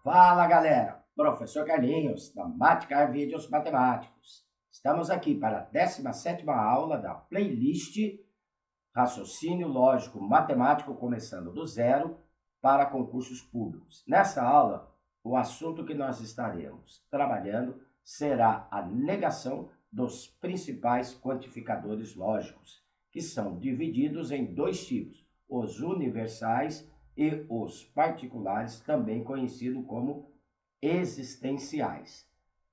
Fala galera, professor Carlinhos, da Maticar Vídeos Matemáticos. Estamos aqui para a 17ª aula da playlist Raciocínio Lógico Matemático começando do zero para concursos públicos. Nessa aula, o assunto que nós estaremos trabalhando será a negação dos principais quantificadores lógicos, que são divididos em dois tipos, os universais e os particulares, também conhecidos como existenciais.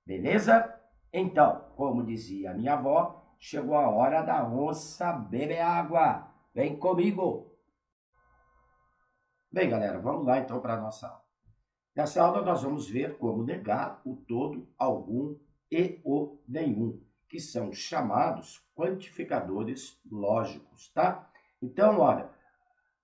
Beleza? Então, como dizia a minha avó, chegou a hora da onça beber água. Vem comigo! Bem, galera, vamos lá então para a nossa aula. Nessa aula nós vamos ver como negar o todo, algum e o nenhum, que são chamados quantificadores lógicos, tá? Então, olha,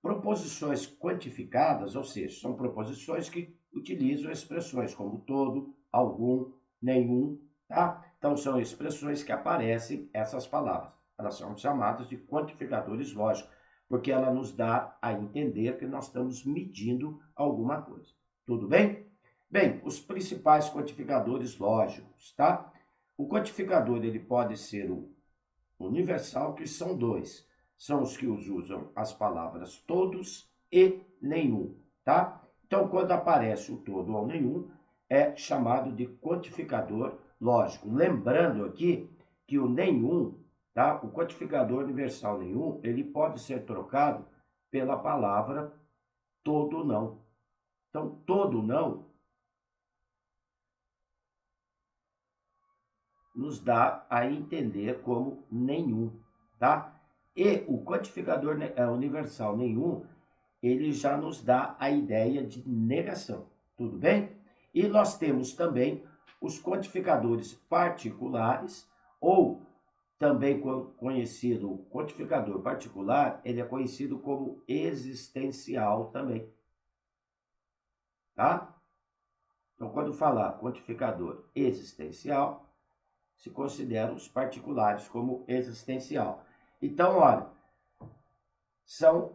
proposições quantificadas, ou seja, são proposições que utilizam expressões como todo, algum, nenhum, tá? Então, são expressões que aparecem essas palavras. Elas são chamadas de quantificadores lógicos, porque ela nos dá a entender que nós estamos medindo alguma coisa. Tudo bem? Bem, os principais quantificadores lógicos, tá? O quantificador, ele pode ser o universal, que são dois. São os que usam as palavras todos e nenhum, tá? Então, quando aparece o todo ou nenhum, é chamado de quantificador lógico. Lembrando aqui que o nenhum, tá? O quantificador universal nenhum, ele pode ser trocado pela palavra todo não. Então, todo não nos dá a entender como nenhum, tá? E o quantificador universal nenhum, ele já nos dá a ideia de negação, tudo bem? E nós temos também os quantificadores particulares, ou também conhecido quantificador particular, ele é conhecido como existencial também, tá? Então, quando falar quantificador existencial, se consideram os particulares como existencial. Então, olha, são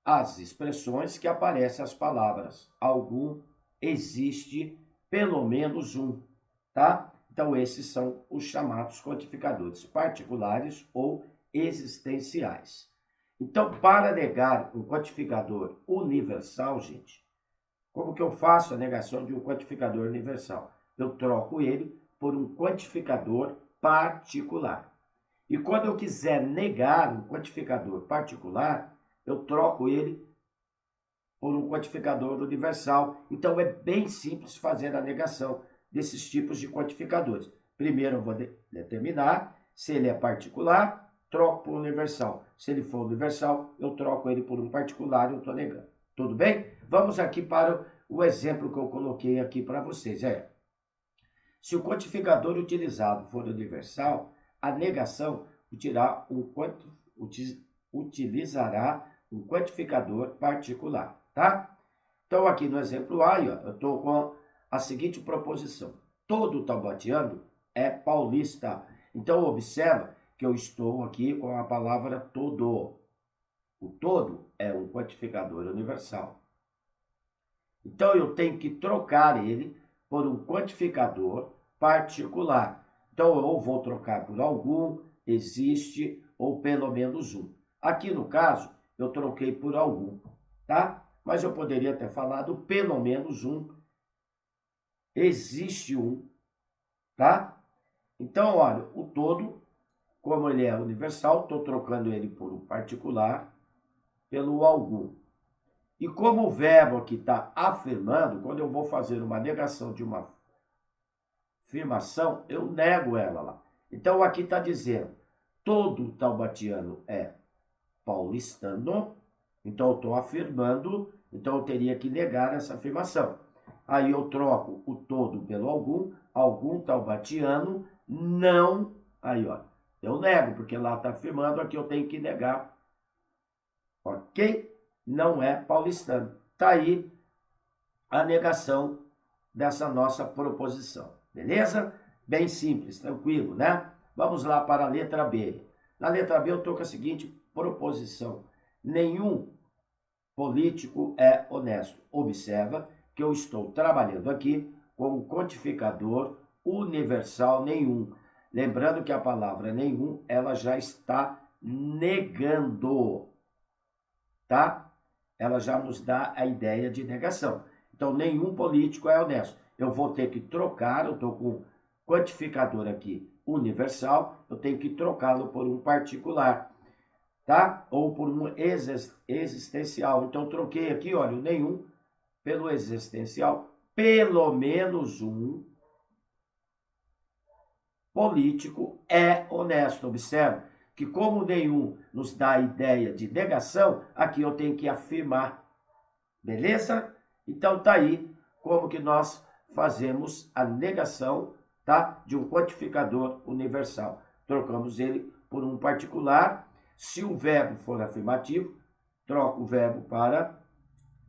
as expressões que aparecem as palavras algum, existe, pelo menos um, tá? Então, esses são os chamados quantificadores particulares ou existenciais. Então, para negar um quantificador universal, gente, como que eu faço a negação de um quantificador universal? Eu troco ele por um quantificador particular. E quando eu quiser negar um quantificador particular, eu troco ele por um quantificador universal. Então, é bem simples fazer a negação desses tipos de quantificadores. Primeiro, eu vou determinar se ele é particular, troco por universal. Se ele for universal, eu troco ele por um particular e eu estou negando. Tudo bem? Vamos aqui para o exemplo que eu coloquei aqui para vocês. Se o quantificador utilizado for universal, a negação utilizará um quantificador particular, tá? Então, aqui no exemplo A, eu estou com a seguinte proposição. Todo taubatiano é paulista. Então, observa que eu estou aqui com a palavra todo. O todo é um quantificador universal. Então, eu tenho que trocar ele por um quantificador particular. Então, eu vou trocar por algum, existe ou pelo menos um. Aqui no caso, eu troquei por algum, tá? Mas eu poderia ter falado pelo menos um, existe um, tá? Então, olha, o todo, como ele é universal, estou trocando ele por um particular, pelo algum. E como o verbo aqui está afirmando, quando eu vou fazer uma negação de uma afirmação, eu nego ela lá. Então, aqui está dizendo, todo taubatiano é paulistano, então eu estou afirmando, então eu teria que negar essa afirmação. Aí eu troco o todo pelo algum taubatiano não, aí ó, eu nego, porque lá está afirmando, aqui eu tenho que negar, ok? Não é paulistano. Está aí a negação dessa nossa proposição, beleza? Bem simples, tranquilo, né? Vamos lá para a letra B. Na letra B eu estou com a seguinte proposição. Nenhum político é honesto. Observa que eu estou trabalhando aqui com o quantificador universal nenhum. Lembrando que a palavra nenhum, ela já está negando, tá? Ela já nos dá a ideia de negação. Então, nenhum político é honesto. Eu vou ter que trocar, eu estou com quantificador aqui universal, eu tenho que trocá-lo por um particular, tá? Ou por um existencial. Então, troquei aqui, olha, o nenhum pelo existencial. Pelo menos um político é honesto. Observe que como nenhum nos dá a ideia de negação, aqui eu tenho que afirmar. Beleza? Então tá aí como que nós fazemos a negação, tá, de um quantificador universal. Trocamos ele por um particular. Se o verbo for afirmativo, troco o verbo para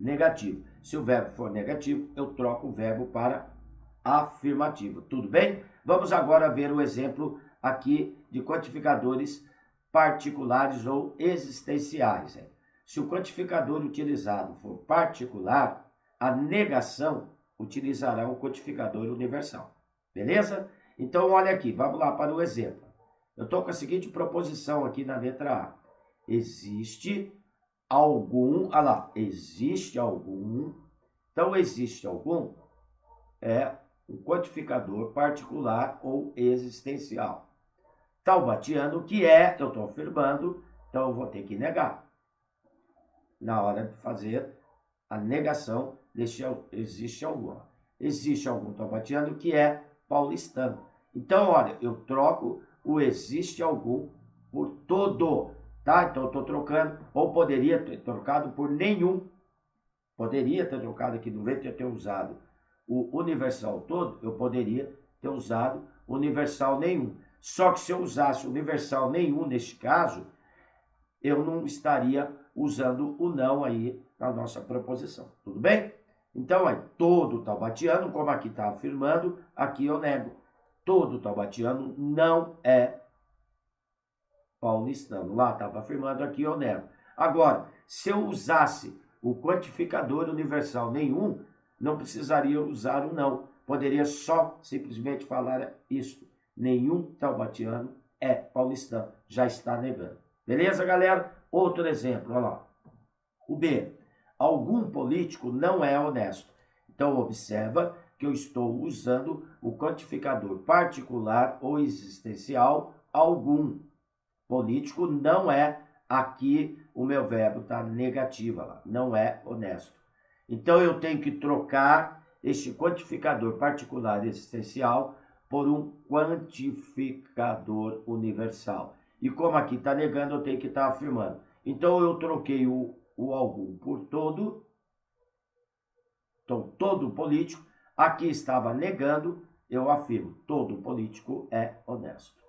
negativo. Se o verbo for negativo, eu troco o verbo para afirmativo. Tudo bem? Vamos agora ver o exemplo aqui de quantificadores particulares ou existenciais. Se o quantificador utilizado for particular, a negação utilizará um quantificador universal. Beleza? Então, olha aqui, vamos lá para o exemplo. Eu estou com a seguinte proposição aqui na letra A. Existe algum, olha lá, existe algum, então existe algum é um quantificador particular ou existencial. Taubatiano, que é, eu estou afirmando, então eu vou ter que negar. Na hora de fazer a negação deste existe algum. Existe algum taubatiano que é paulistano. Então, olha, eu troco o existe algum por todo, tá? Então, eu estou trocando, ou poderia ter trocado por nenhum. Poderia ter trocado aqui, no vez de eu ter usado o universal todo, eu poderia ter usado universal nenhum. Só que se eu usasse universal nenhum neste caso, eu não estaria usando o não aí na nossa proposição. Tudo bem? Então, aí, todo taubatiano, como aqui está afirmando, aqui eu nego. Todo taubatiano não é paulistano. Lá estava afirmando, aqui eu nego. Agora, se eu usasse o quantificador universal nenhum, não precisaria usar o não. Poderia só simplesmente falar isso. Nenhum taubatiano é paulistano. Já está negando. Beleza, galera? Outro exemplo, olha lá. O B. Algum político não é honesto. Então, observa que eu estou usando o quantificador particular ou existencial algum. Político não é, aqui o meu verbo está negativo, lá, não é honesto. Então, eu tenho que trocar este quantificador particular existencial por um quantificador universal. E como aqui está negando, eu tenho que estar afirmando. Então, eu troquei o algum por todo. Então, todo político. Aqui estava negando, eu afirmo. Todo político é honesto.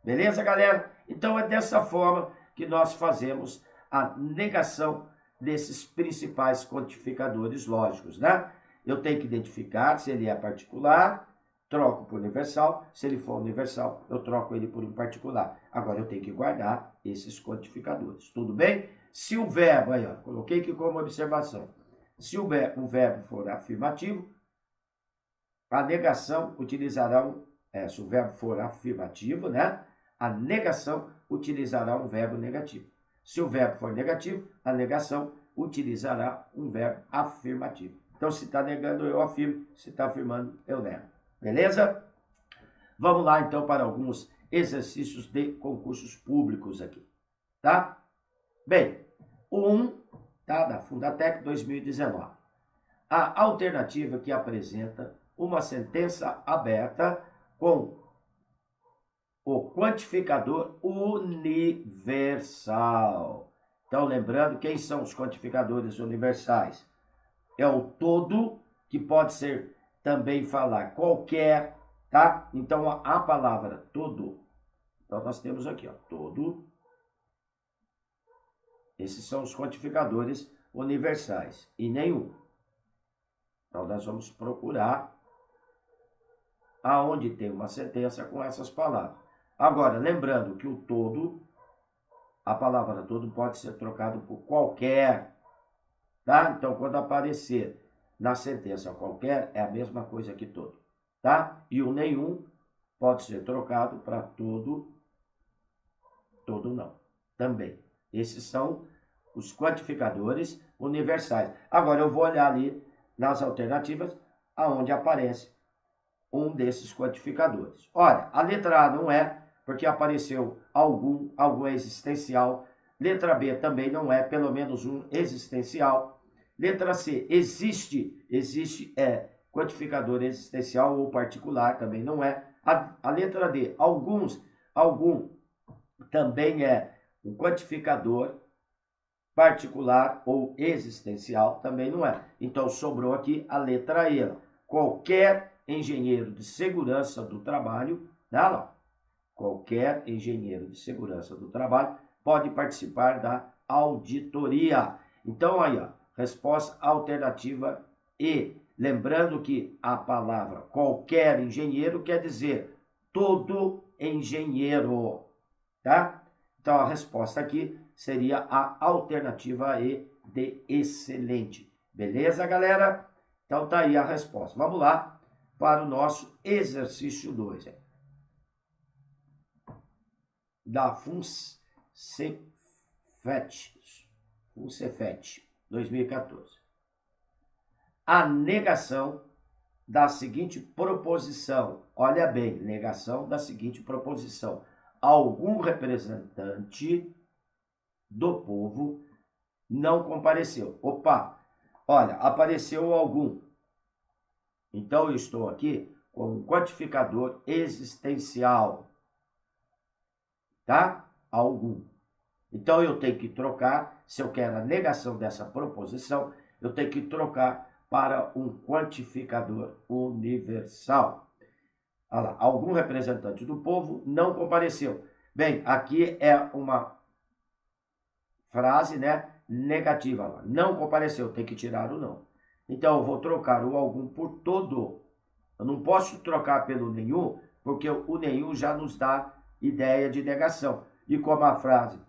Beleza, galera? Então, é dessa forma que nós fazemos a negação desses principais quantificadores lógicos, né? Eu tenho que identificar se ele é particular, troco por universal. Se ele for universal, eu troco ele por um particular. Agora, eu tenho que guardar esses quantificadores. Tudo bem? Se o verbo, aí, ó, coloquei aqui como observação. Se o verbo for afirmativo, a negação utilizará se o verbo for afirmativo, né? A negação utilizará um verbo negativo. Se o verbo for negativo, a negação utilizará um verbo afirmativo. Então, se está negando, eu afirmo. Se está afirmando, eu nego. Beleza? Vamos lá, então, para alguns exercícios de concursos públicos aqui. Tá? Bem, o 1, tá, da Fundatec 2019. A alternativa que apresenta uma sentença aberta com o quantificador universal. Então, lembrando, quem são os quantificadores universais? É o todo, que pode ser também falar qualquer, tá? Então, a palavra todo, então nós temos aqui, ó, todo. Esses são os quantificadores universais e nenhum. Então, nós vamos procurar aonde tem uma sentença com essas palavras. Agora, lembrando que o todo, a palavra todo pode ser trocado por qualquer, tá? Então, quando aparecer na sentença qualquer é a mesma coisa que todo, tá? E o nenhum pode ser trocado para todo, todo não, também. Esses são os quantificadores universais. Agora eu vou olhar ali nas alternativas aonde aparece um desses quantificadores. Olha, a letra A não é, porque apareceu algum existencial. Letra B também não é, pelo menos um existencial. Letra C, existe é quantificador existencial ou particular, também não é. A letra D, algum também é um quantificador particular ou existencial, também não é. Então sobrou aqui a letra E. Qualquer engenheiro de segurança do trabalho, tá? Qualquer engenheiro de segurança do trabalho pode participar da auditoria. Então aí, ó, resposta alternativa E. Lembrando que a palavra qualquer engenheiro quer dizer todo engenheiro, tá? Então a resposta aqui seria a alternativa E de excelente. Beleza, galera? Então tá aí a resposta. Vamos lá para o nosso exercício 2. Da FUNCEFET 2014. A negação da seguinte proposição. Olha bem, negação da seguinte proposição. Algum representante do povo não compareceu. Opa, olha, apareceu algum. Então eu estou aqui com um quantificador existencial. Tá? Algum. Então eu tenho que trocar, se eu quero a negação dessa proposição, eu tenho que trocar para um quantificador universal. Olha lá, algum representante do povo não compareceu. Bem, aqui é uma frase, né, negativa. Lá. Não compareceu, tem que tirar o não. Então eu vou trocar o algum por todo. Eu não posso trocar pelo nenhum, porque o nenhum já nos dá ideia de negação. E como a frase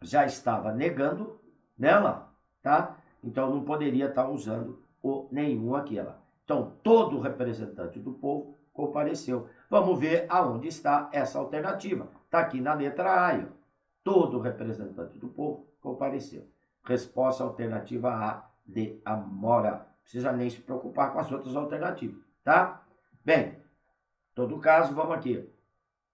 já estava negando nela, tá? Então não poderia estar usando o nenhum aqui. Ela. Então todo representante do povo compareceu. Vamos ver aonde está essa alternativa. Está aqui na letra A. Ó. Todo representante do povo compareceu. Resposta alternativa A de Amora. Não precisa nem se preocupar com as outras alternativas, tá? Bem, em todo caso, vamos aqui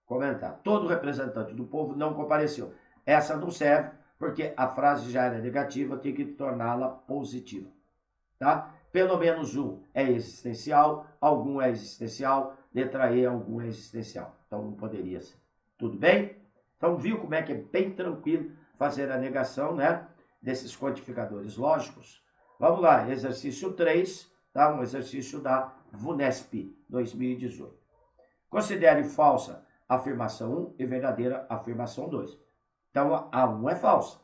comentar. Todo representante do povo não compareceu. Essa não serve, porque a frase já era negativa, tem que torná-la positiva. Tá? Pelo menos um é existencial, algum é existencial, letra E, algum é existencial. Então não poderia ser. Tudo bem? Então viu como é que é bem tranquilo fazer a negação, né, desses quantificadores lógicos? Vamos lá, exercício 3, tá? Um exercício da VUNESP 2018. Considere falsa a afirmação 1 e verdadeira a afirmação 2. Então, a 1 é falsa.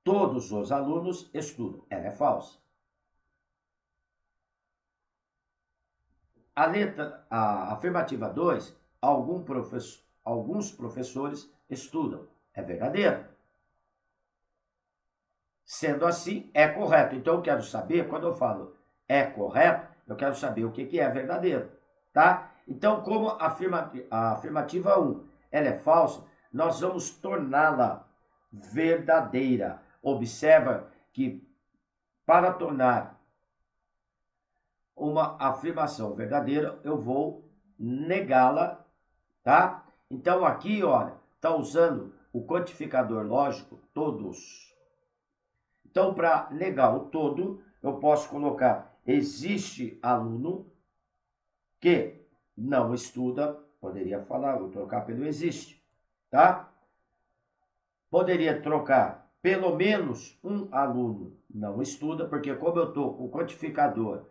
Todos os alunos estudam. Ela é falsa. A afirmativa 2, alguns professores estudam. É verdadeira. Sendo assim, é correto. Então, eu quero saber, quando eu falo é correto, eu quero saber o que é verdadeiro. Tá? Então, como a afirmativa 1 ela é falsa, nós vamos torná-la verdadeira. Observa que para tornar uma afirmação verdadeira, eu vou negá-la, tá? Então aqui, olha, está usando o quantificador lógico todos. Então, para negar o todo, eu posso colocar existe aluno que não estuda, poderia falar, vou trocar pelo existe, tá? Poderia trocar pelo menos um aluno não estuda, porque como eu estou com o quantificador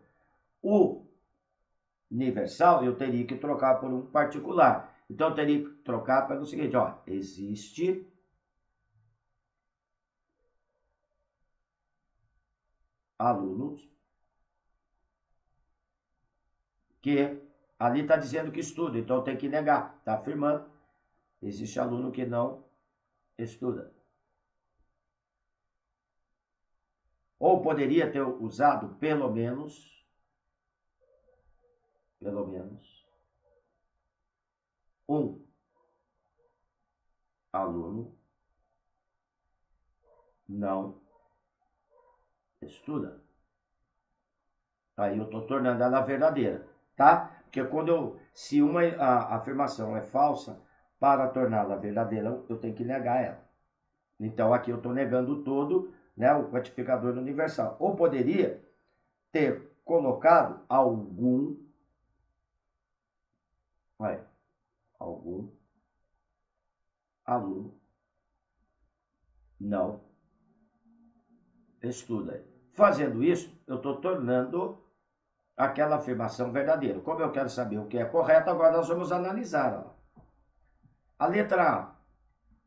universal, eu teria que trocar por um particular. Então, eu teria que trocar pelo seguinte, ó, existe alunos que ali está dizendo que estuda, então tem que negar, está afirmando, existe aluno que não estuda. Ou poderia ter usado pelo menos um aluno não estuda. Aí eu estou tornando ela verdadeira, tá? Porque se uma afirmação é falsa, para torná-la verdadeira, eu tenho que negar ela. Então aqui eu estou negando todo, né, o quantificador universal. Ou poderia ter colocado algum aluno não estuda. Fazendo isso, eu estou tornando aquela afirmação verdadeira. Como eu quero saber o que é correto, agora nós vamos analisar. Ó. A letra A.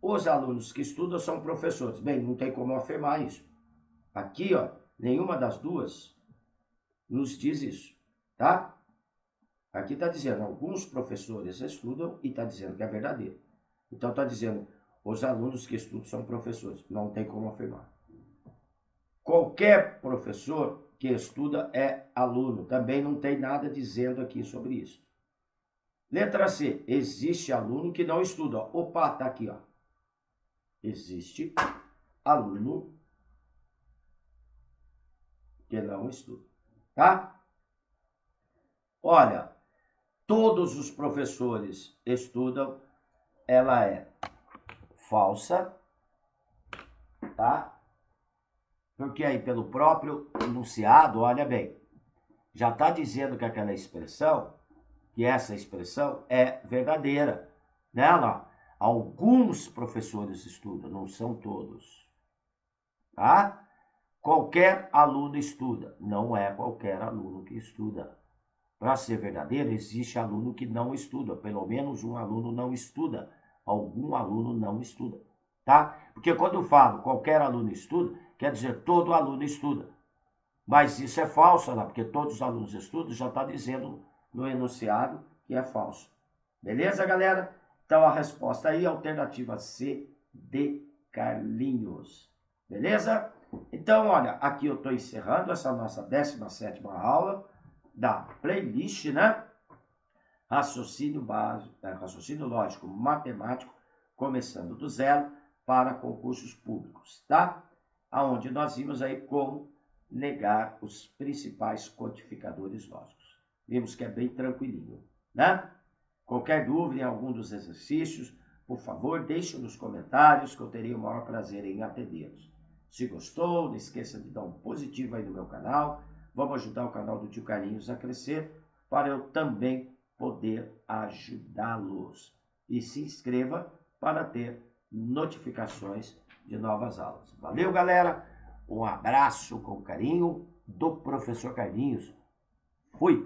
Os alunos que estudam são professores. Bem, não tem como afirmar isso. Aqui, ó, nenhuma das duas nos diz isso, tá? Aqui está dizendo, alguns professores estudam e está dizendo que é verdadeiro. Então está dizendo, os alunos que estudam são professores. Não tem como afirmar. Qualquer professor que estuda é aluno. Também não tem nada dizendo aqui sobre isso. Letra C. Existe aluno que não estuda. Opa, tá aqui, ó. Existe aluno que não estuda. Tá? Olha, todos os professores estudam. Ela é falsa. Tá? Porque aí, pelo próprio enunciado, olha bem, já está dizendo que aquela expressão, que essa expressão é verdadeira. Nela, alguns professores estudam, não são todos. Tá? Qualquer aluno estuda, não é qualquer aluno que estuda. Para ser verdadeiro, existe aluno que não estuda, pelo menos um aluno não estuda, algum aluno não estuda. Tá? Porque quando eu falo qualquer aluno estuda, quer dizer todo aluno estuda. Mas isso é falso, né? Porque todos os alunos estudam, já está dizendo no enunciado que é falso. Beleza, galera? Então a resposta aí, alternativa C de Carlinhos. Beleza? Então, olha, aqui eu estou encerrando essa nossa 17ª aula da playlist, né? Raciocínio básico, raciocínio lógico matemático, começando do zero para concursos públicos, tá? Aonde nós vimos aí como negar os principais quantificadores lógicos. Vimos que é bem tranquilinho, né? Qualquer dúvida em algum dos exercícios, por favor, deixe nos comentários que eu terei o maior prazer em atendê-los. Se gostou, não esqueça de dar um positivo aí no meu canal. Vamos ajudar o canal do Tio Carlinhos a crescer para eu também poder ajudá-los. E se inscreva para ter notificações de novas aulas. Valeu, galera! Um abraço com carinho do professor Carlinhos. Fui!